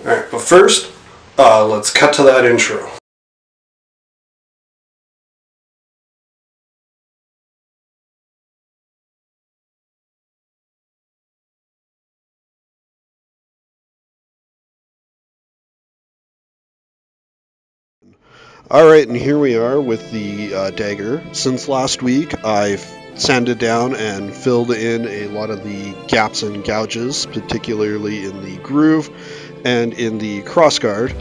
Alright, but first, let's cut to that intro. Alright, and here we are with the dagger. Since last week, I've sanded down and filled in a lot of the gaps and gouges, particularly in the groove and in the crossguard,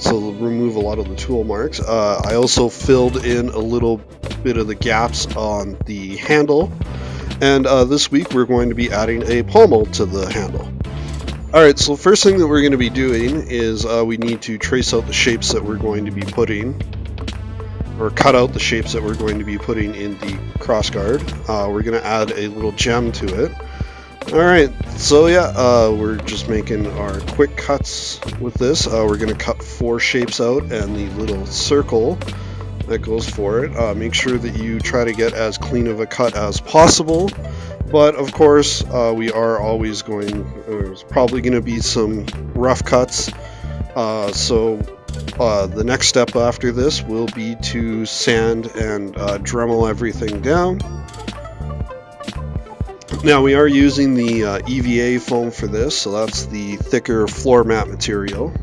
so remove a lot of the tool marks. I also filled in a little bit of the gaps on the handle, and this week we're going to be adding a pommel to the handle. Alright, so the first thing that we're going to be doing is we need to trace out the shapes that we're going to be putting, or cut out the shapes that we're going to be putting in the crossguard. We're going to add a little gem to it. Alright, so yeah, we're just making our quick cuts with this. We're going to cut 4 shapes out and the little circle that goes for it. Make sure that you try to get as clean of a cut as possible. But of course, we are always there's probably going to be some rough cuts. So the next step after this will be to sand and Dremel everything down. Now we are using the EVA foam for this, so that's the thicker floor mat material.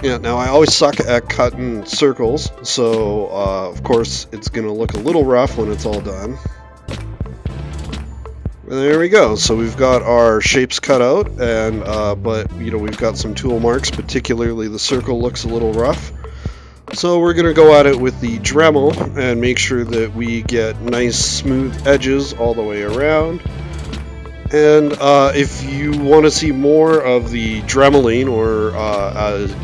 Yeah, now I always suck at cutting circles, so of course it's going to look a little rough when it's all done. And there we go, so we've got our shapes cut out, and but we've got some tool marks, particularly the circle looks a little rough. So we're going to go at it with the Dremel and make sure that we get nice smooth edges all the way around. And if you want to see more of the dremeling or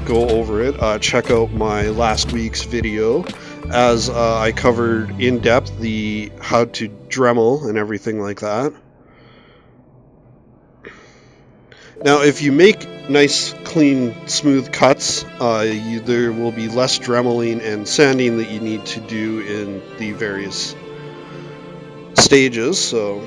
go over it, check out my last week's video, as I covered in depth the how to Dremel and everything like that. Now if you make nice, clean, smooth cuts, there will be less dremeling and sanding that you need to do in the various stages. So.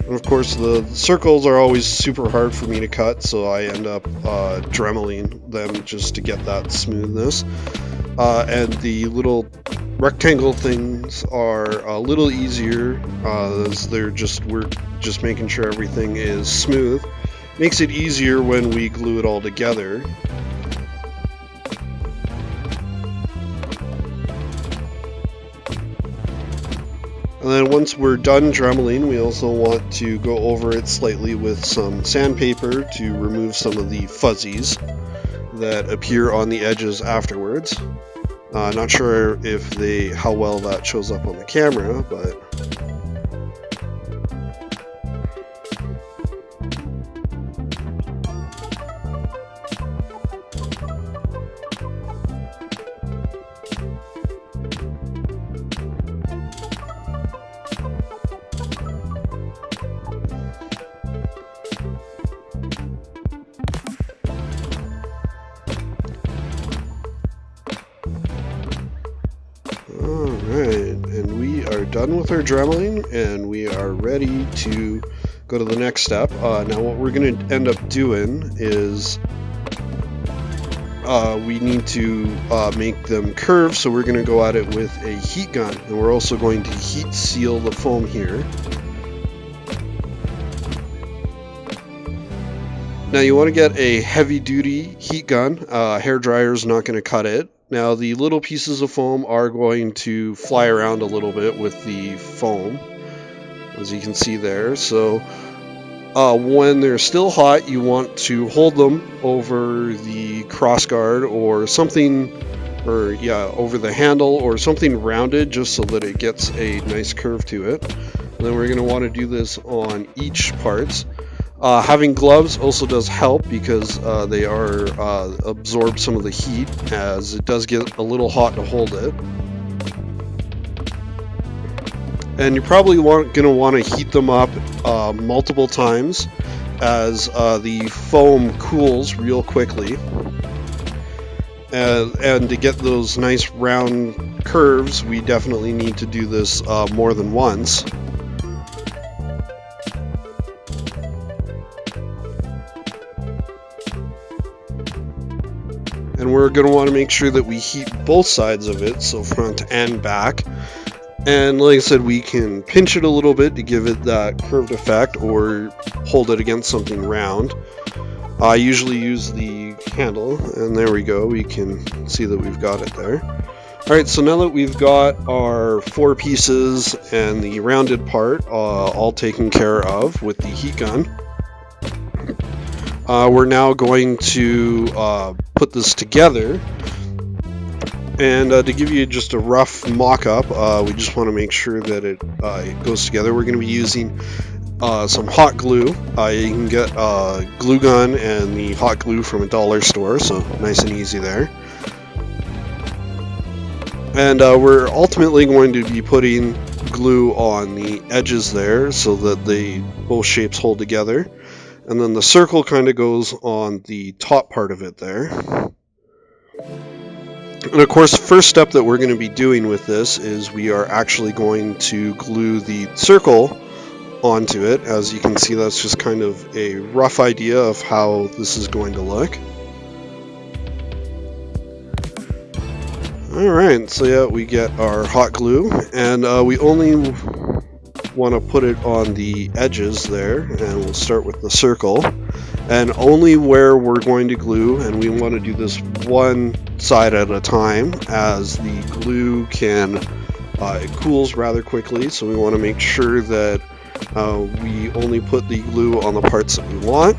And of course, the circles are always super hard for me to cut, so I end up dremeling them just to get that smoothness. And the little rectangle things are a little easier, as we're just making sure everything is smooth. Makes it easier when we glue it all together. And then once we're done dremeling, we also want to go over it slightly with some sandpaper to remove some of the fuzzies that appear on the edges afterwards. Not sure how well that shows up on the camera, but Alright, and we are done with our dremeling, and we are ready to go to the next step. Now what we're going to end up doing is we need to make them curve, so we're going to go at it with a heat gun, and we're also going to heat seal the foam here. Now you want to get a heavy duty heat gun. Hair dryer is not going to cut it. Now the little pieces of foam are going to fly around a little bit with the foam, as you can see there. So when they're still hot, you want to hold them over the crossguard or something, over the handle or something rounded, just so that it gets a nice curve to it. And then we're going to want to do this on each parts. Having gloves also does help, because they absorb some of the heat, as it does get a little hot to hold it. And you're probably going to want to heat them up multiple times, as the foam cools real quickly. And to get those nice round curves, we definitely need to do this more than once. And we're going to want to make sure that we heat both sides of it, so front and back. And like I said, we can pinch it a little bit to give it that curved effect, or hold it against something round. I usually use the handle, and there we go. We can see that we've got it there. Alright, so now that we've got our 4 pieces and the rounded part all taken care of with the heat gun, we're now going to put this together. And to give you just a rough mock-up, we just want to make sure that it goes together. We're going to be using some hot glue. You can get a glue gun and the hot glue from a dollar store, so nice and easy there. And we're ultimately going to be putting glue on the edges there so that both shapes hold together. And then the circle kind of goes on the top part of it there. And of course, the first step that we're going to be doing with this is we are actually going to glue the circle onto it. As you can see, that's just kind of a rough idea of how this is going to look. Alright, so yeah, we get our hot glue, and we only want to put it on the edges there, and we'll start with the circle. And only where we're going to glue, and we want to do this one side at a time, as the glue it cools rather quickly, so we want to make sure that we only put the glue on the parts that we want.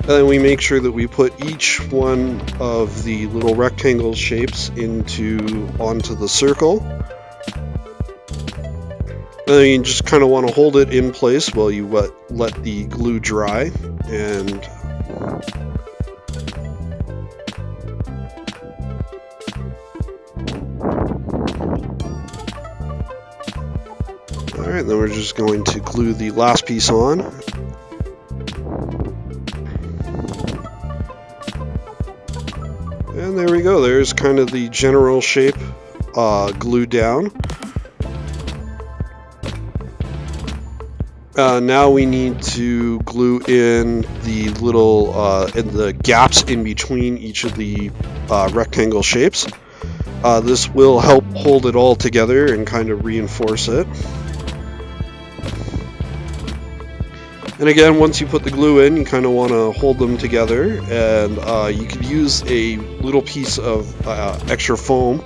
And then we make sure that we put each one of the little rectangle shapes onto the circle. And then you just kind of want to hold it in place while you let the glue dry. And alright, then we're just going to glue the last piece on. And there we go, there's kind of the general shape glued down. Now we need to glue in the little the gaps in between each of the rectangle shapes. This will help hold it all together and kind of reinforce it. And again, once you put the glue in, you kind of want to hold them together, and you could use a little piece of extra foam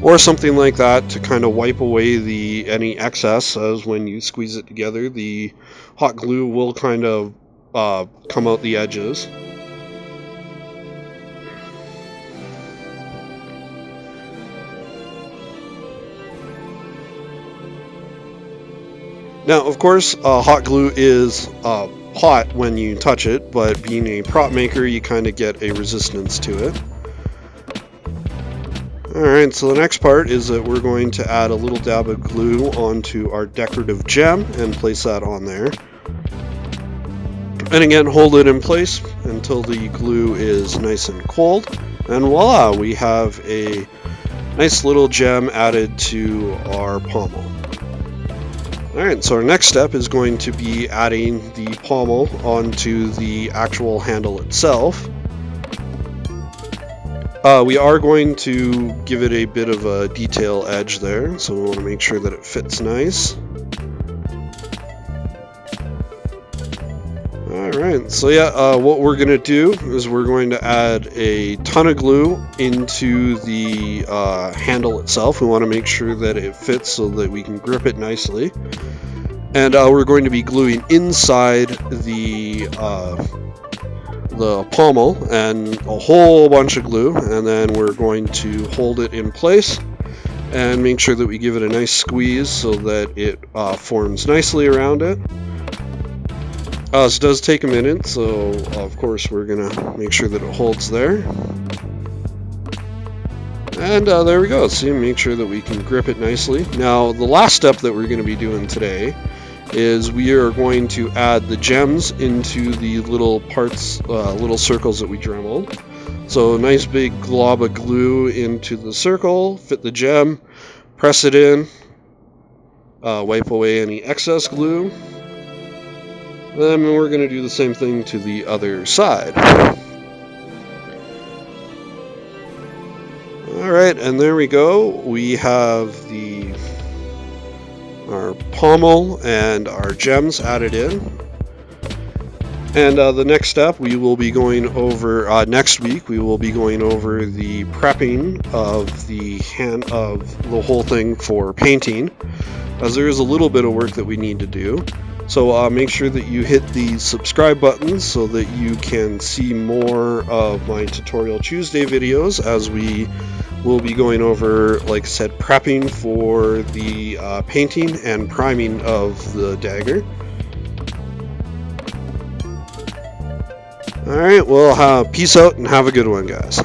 or something like that to kind of wipe away any excess, as when you squeeze it together, the hot glue will kind of come out the edges. Now, of course, hot glue is hot when you touch it, but being a prop maker, you kind of get a resistance to it. Alright, so the next part is that we're going to add a little dab of glue onto our decorative gem and place that on there. And again, hold it in place until the glue is nice and cold. And voila, we have a nice little gem added to our pommel. Alright, so our next step is going to be adding the pommel onto the actual handle itself. We are going to give it a bit of a detail edge there, so we want to make sure that it fits nice. Alright, so yeah, what we're going to do is we're going to add a ton of glue into the handle itself. We want to make sure that it fits so that we can grip it nicely. And we're going to be gluing inside the pommel and a whole bunch of glue, and then we're going to hold it in place and make sure that we give it a nice squeeze so that it forms nicely around it. This does take a minute, so of course we're gonna make sure that it holds there. And there we go. See, make sure that we can grip it nicely. Now, the last step that we're going to be doing today is we are going to add the gems into the little parts, little circles that we dremeled. So a nice big glob of glue into the circle, fit the gem, press it in, wipe away any excess glue. Then we're going to do the same thing to the other side. Alright, and there we go. We have our pommel and our gems added in. And the next step we will be going over next week. We will be going over the prepping of the whole thing for painting, as there is a little bit of work that we need to do. So make sure that you hit the subscribe button so that you can see more of my Tutorial Tuesday videos, as we will be going over, like I said, prepping for the painting and priming of the dagger. Alright, well, peace out and have a good one, guys.